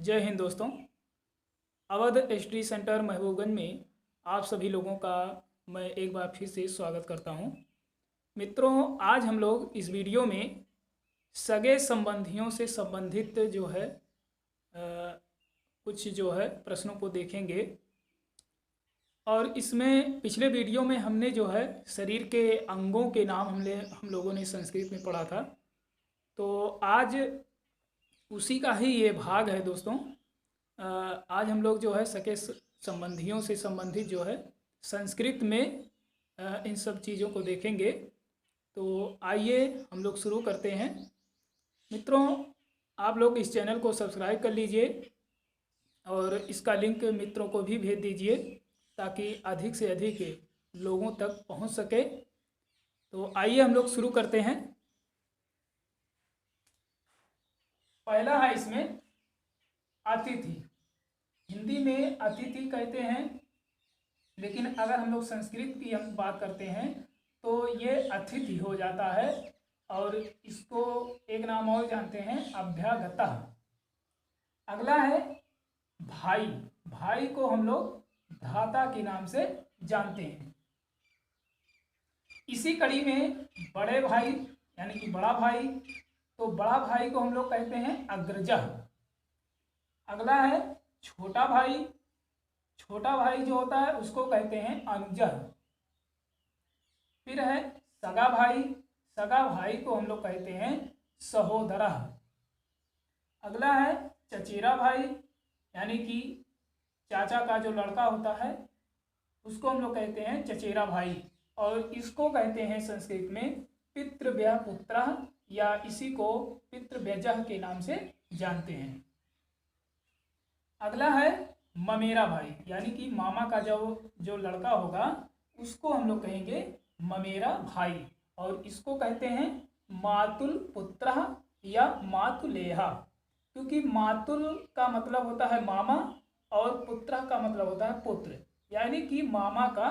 जय हिंद दोस्तों। Awadh study centre Mahbubganj में आप सभी लोगों का मैं एक बार फिर से स्वागत करता हूं। मित्रों, आज हम लोग इस वीडियो में सगे संबंधियों से संबंधित कुछ प्रश्नों को देखेंगे। और इसमें पिछले वीडियो में हमने शरीर के अंगों के नाम हम लोगों ने संस्कृत में पढ़ा था। तो आज उसी का ही ये भाग है दोस्तों। आज हम लोग सके संबंधियों से संबंधित संस्कृत में इन सब चीज़ों को देखेंगे। तो आइए हम लोग शुरू करते हैं। मित्रों, आप लोग इस चैनल को सब्सक्राइब कर लीजिए और इसका लिंक मित्रों को भी भेज दीजिए ताकि अधिक से अधिक लोगों तक पहुंच सके। तो आइए हम लोग शुरू करते हैं। पहला है इसमें अतिथि। हिंदी में अतिथि कहते हैं, लेकिन अगर हम लोग संस्कृत की हम बात करते हैं तो ये अतिथि हो जाता है। और इसको एक नाम और जानते हैं, अभ्यागतः। अगला है भाई। भाई को हम लोग भ्राता के नाम से जानते हैं। इसी कड़ी में बड़े भाई यानी कि बड़ा भाई, तो बड़ा भाई को हम लोग कहते हैं अग्रजः। अगला है छोटा भाई। छोटा भाई जो होता है उसको कहते हैं अनुजः। फिर है सगा भाई। सगा भाई को हम लोग कहते हैं सहोदरः। अगला है चचेरा भाई, यानी कि चाचा का जो लड़का होता है उसको हम लोग कहते हैं चचेरा भाई। और इसको कहते हैं संस्कृत में पितृव्यपुत्रः, या इसी को पितृव्यजः के नाम से जानते हैं। अगला है ममेरा भाई, यानी कि मामा का जो लड़का होगा उसको हम लोग कहेंगे ममेरा भाई। और इसको कहते हैं मातुल पुत्रः या मातुलेहा, क्योंकि मातुल का मतलब होता है मामा और पुत्र का मतलब होता है पुत्र, यानी कि मामा का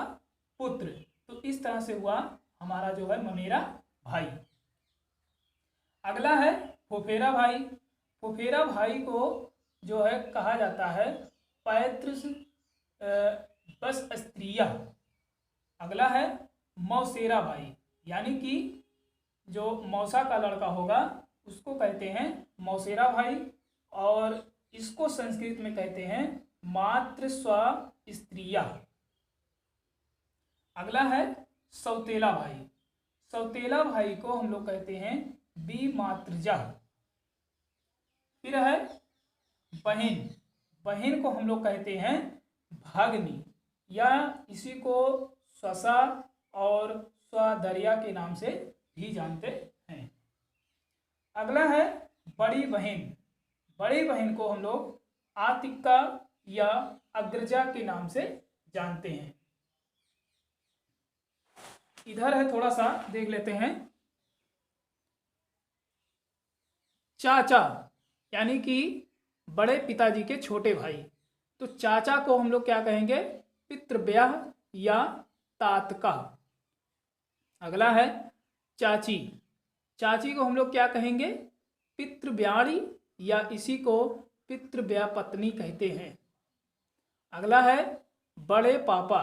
पुत्र। तो इस तरह से हुआ हमारा ममेरा भाई। अगला है फुफेरा भाई। फुफेरा भाई को कहा जाता है पैतृ बस स्त्रिया। अगला है मौसेरा भाई, यानी कि जो मौसा का लड़का होगा उसको कहते हैं मौसेरा भाई। और इसको संस्कृत में कहते हैं मातृस्व स्त्रिया। अगला है सौतेला भाई। सौतेला भाई को हम लोग कहते हैं विमातृजा। फिर है बहन। बहन को हम लोग कहते हैं भगनी, या इसी को स्वसा और स्वदरिया के नाम से भी जानते हैं। अगला है बड़ी बहन। बड़ी बहन को हम लोग आतिका या अग्रजा के नाम से जानते हैं। इधर है, थोड़ा सा देख लेते हैं। चाचा, यानी कि बड़े पिताजी के छोटे भाई। तो चाचा को हम लोग क्या कहेंगे? पितृव्यः या तातका। अगला है चाची। चाची को हम लोग क्या कहेंगे? पितृव्याणी, या इसी को पितृव्यापत्नी कहते हैं। अगला है बड़े पापा।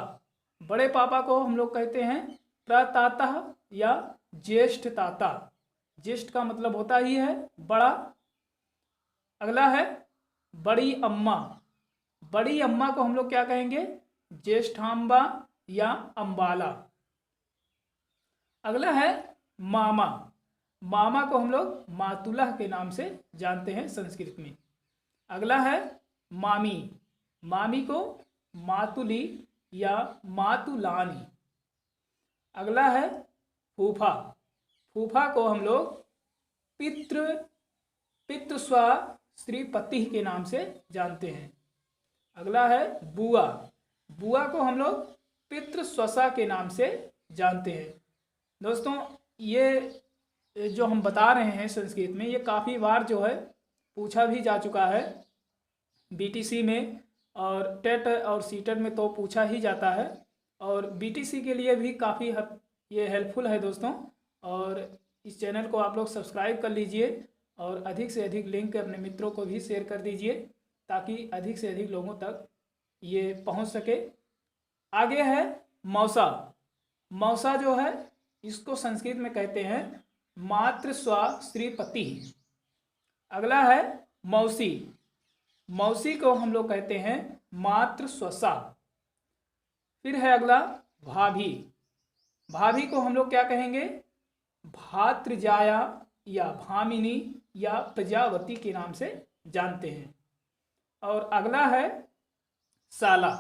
बड़े पापा को हम लोग कहते हैं प्रतातः या ज्येष्ठ ताता। ज्येष्ठ का मतलब होता ही है बड़ा। अगला है बड़ी अम्मा। बड़ी अम्मा को हम लोग क्या कहेंगे? ज्येष्ठाम्बा या अम्बाला। अगला है मामा। मामा को हम लोग मातुलः के नाम से जानते हैं संस्कृत में। अगला है मामी। मामी को मातुली या मातुलानी। अगला है फूफा। फूफा को हम लोग पितृस्व श्रीपति के नाम से जानते हैं। अगला है बुआ। बुआ को हम लोग पितृस्वसा के नाम से जानते हैं। दोस्तों, ये जो हम बता रहे हैं संस्कृत में, ये काफ़ी बार पूछा भी जा चुका है बीटीसी में, और टेट और सीटेट में तो पूछा ही जाता है। और बीटीसी के लिए भी काफ़ी ये हेल्पफुल है दोस्तों। और इस चैनल को आप लोग सब्सक्राइब कर लीजिए और अधिक से अधिक लिंक अपने मित्रों को भी शेयर कर दीजिए ताकि अधिक से अधिक लोगों तक ये पहुंच सके। आगे है मौसा। मौसा जो है इसको संस्कृत में कहते हैं मातृ स्वा श्रीपति। अगला है मौसी। मौसी को हम लोग कहते हैं मातृ स्वसा। फिर है अगला भाभी। भाभी को हम लोग क्या कहेंगे? भातृजाया या भामिनी या प्रजावती के नाम से जानते हैं। और अगला है साला।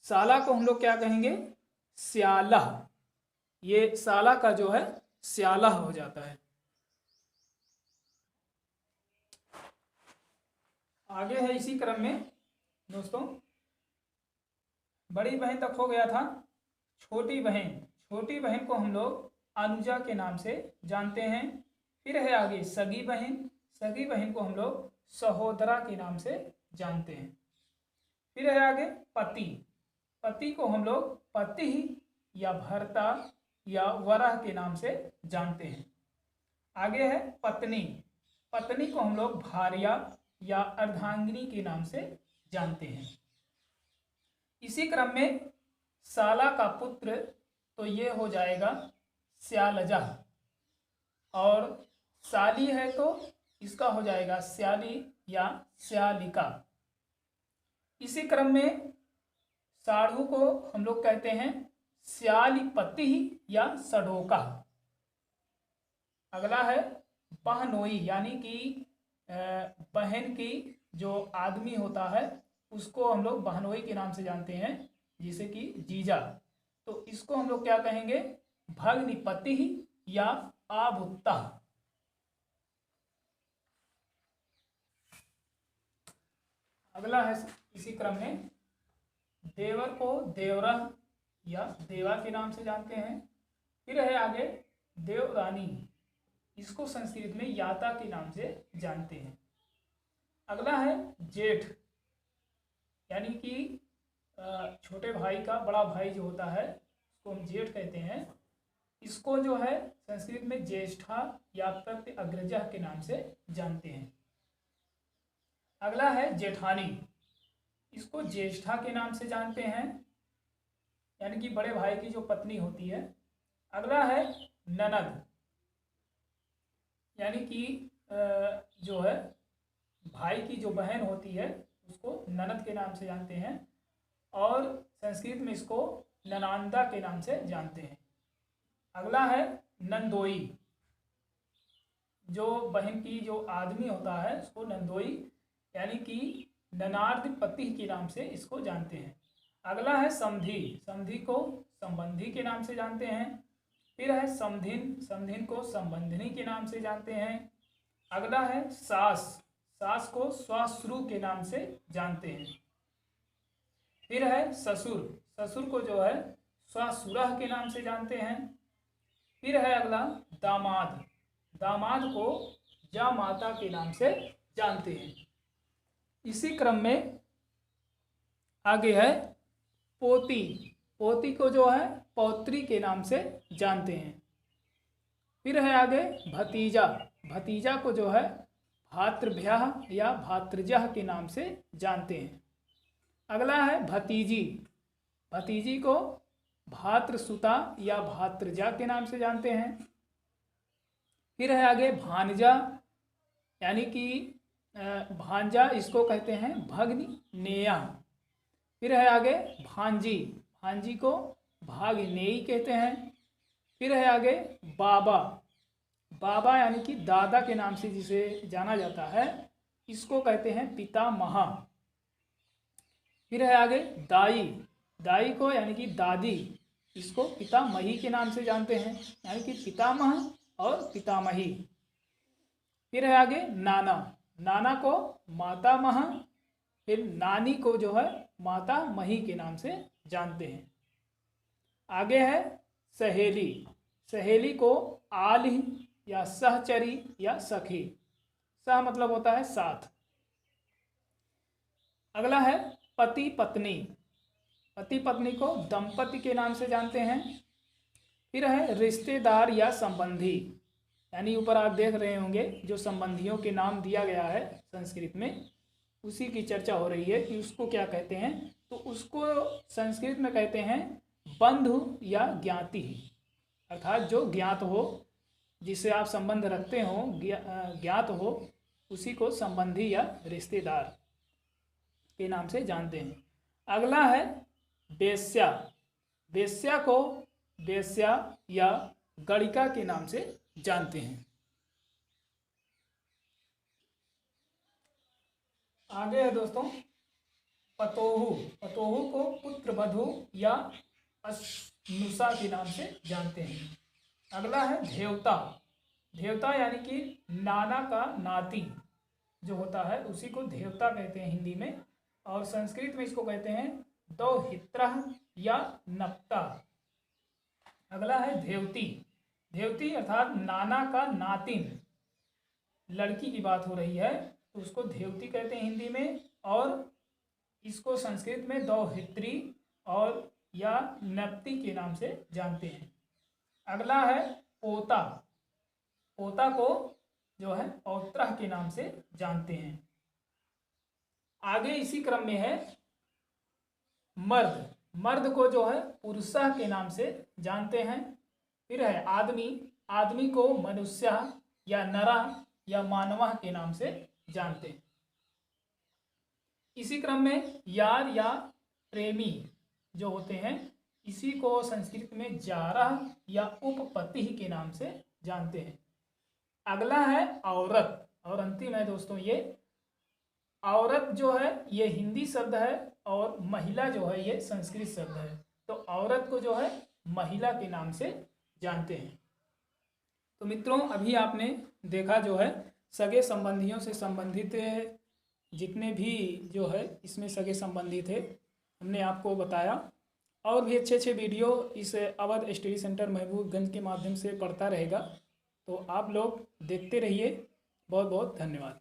साला को हम लोग क्या कहेंगे? स्याला। ये साला का जो है स्याला हो जाता है। आगे है इसी क्रम में दोस्तों, बड़ी बहन तक हो गया था। छोटी बहन। छोटी बहन को हम लोग अनुजा के नाम से जानते हैं। फिर है आगे सगी बहन। सगी बहन को हम लोग सहोदरा के नाम से जानते हैं। फिर है आगे पति। पति को हम लोग पति या भर्ता या वरह के नाम से जानते हैं। आगे है पत्नी। पत्नी को हम लोग भार्या या अर्धांगिनी के नाम से जानते हैं। इसी क्रम में साला का पुत्र तो ये हो जाएगा स्यालजा, और साली है तो इसका हो जाएगा स्याली या स्यालिका। इसी क्रम में साढ़ू को हम लोग कहते हैं स्यालिपति या सडोका। अगला है बहनोई, यानी कि बहन की जो आदमी होता है उसको हम लोग बहनोई के नाम से जानते हैं, जैसे कि जीजा। तो इसको हम लोग क्या कहेंगे? भग्निपति या आबुत्ता। अगला है इसी क्रम में देवर को देवरह या देवा के नाम से जानते हैं। फिर है आगे देवरानी। इसको संस्कृत में याता के नाम से जानते हैं। अगला है जेठ, यानी कि छोटे भाई का बड़ा भाई जो होता है उसको हम जेठ कहते हैं। इसको जो है संस्कृत में ज्येष्ठा या प्रत्य अग्रजा के नाम से जानते हैं। अगला है जेठानी। इसको ज्येष्ठा के नाम से जानते हैं, यानी कि बड़े भाई की जो पत्नी होती है। अगला है ननद, यानी कि जो है भाई की जो बहन होती है उसको ननद के नाम से जानते हैं, और संस्कृत में इसको ननांदा के नाम से जानते हैं। अगला है नंदोई। जो बहन की जो आदमी होता है उसको नंदोई, यानी कि ननार्द पति के नाम से इसको जानते हैं। अगला है समधी। समधी को संबंधी के नाम से जानते हैं। फिर है समधिन। समधिन को संबंधिनी के नाम से जानते हैं। अगला है सास। सास को स्वाश्रु के नाम से जानते हैं। फिर है ससुर। ससुर को जो है स्वासुरह के नाम से जानते हैं। फिर है अगला दामाद। दामाद को जामाता के नाम से जानते हैं। इसी क्रम में आगे है पोती। पोती को जो है पौत्री के नाम से जानते हैं। फिर है आगे भतीजा। भतीजा को जो है भातृभ्यः या भातृजः के नाम से जानते हैं। अगला है भतीजी। भतीजी को भातृसुता या भातृजा के नाम से जानते हैं। फिर है आगे भांजा, यानी कि भांजा इसको कहते हैं भग्नि नेया। फिर है आगे भांजी। भांजी को भागनेयी कहते हैं। फिर है आगे बाबा। बाबा यानी कि दादा के नाम से जिसे जाना जाता है इसको कहते हैं पितामह। फिर है आगे दाई। दाई को यानी कि दादी, इसको पितामही के नाम से जानते हैं, यानी कि पितामह और पितामही। फिर है आगे नाना। नाना को मातामह, फिर नानी को जो है माता मही के नाम से जानते हैं। आगे है सहेली। सहेली को आली या सहचरी या सखी। सह मतलब होता है साथ। अगला है पति पत्नी। पति पत्नी को दंपति के नाम से जानते हैं। फिर है रिश्तेदार या संबंधी, यानी ऊपर आप देख रहे होंगे जो संबंधियों के नाम दिया गया है संस्कृत में, उसी की चर्चा हो रही है कि उसको क्या कहते हैं, तो उसको संस्कृत में कहते हैं बंधु या ज्ञाति, अर्थात जो ज्ञात हो, जिससे आप संबंध रखते हो, ज्ञात हो, उसी को संबंधी या रिश्तेदार के नाम से जानते हैं। अगला है वेश्या। वेश्या को वेश्या या गणिका के नाम से जानते हैं। आगे है दोस्तों पतोहू। पतोहू को पुत्रवधू या अनुषा के नाम से जानते हैं। अगला है देवता। देवता यानी कि नाना का नाती जो होता है उसी को देवता कहते हैं हिंदी में, और संस्कृत में इसको कहते हैं दौहित्र या नप्ता। अगला है देवती। देवती अर्थात नाना का नातिन, लड़की की बात हो रही है तो उसको देवती कहते हैं हिंदी में, और इसको संस्कृत में दौहित्री और या नप्ती के नाम से जानते हैं। अगला है पोता। पोता को जो है पौत्रह के नाम से जानते हैं। आगे इसी क्रम में है मर्द। मर्द को जो है पुरुषा के नाम से जानते हैं। फिर है आदमी। आदमी को मनुष्य या नरा या मानवा के नाम से जानते हैं। इसी क्रम में यार या प्रेमी जो होते हैं, इसी को संस्कृत में जारा या उपपति के नाम से जानते हैं। अगला है औरत, और अंतिम है दोस्तों ये औरत जो है ये हिंदी शब्द है, और महिला जो है ये संस्कृत शब्द है। तो औरत को जो है महिला के नाम से जानते हैं। तो मित्रों अभी आपने देखा जो है सगे संबंधियों से संबंधित जितने भी जो है इसमें सगे संबंधी थे हमने आपको बताया। और भी अच्छे अच्छे वीडियो इस अवध स्टडी सेंटर महबूबगंज के माध्यम से पढ़ता रहेगा, तो आप लोग देखते रहिए। बहुत बहुत धन्यवाद।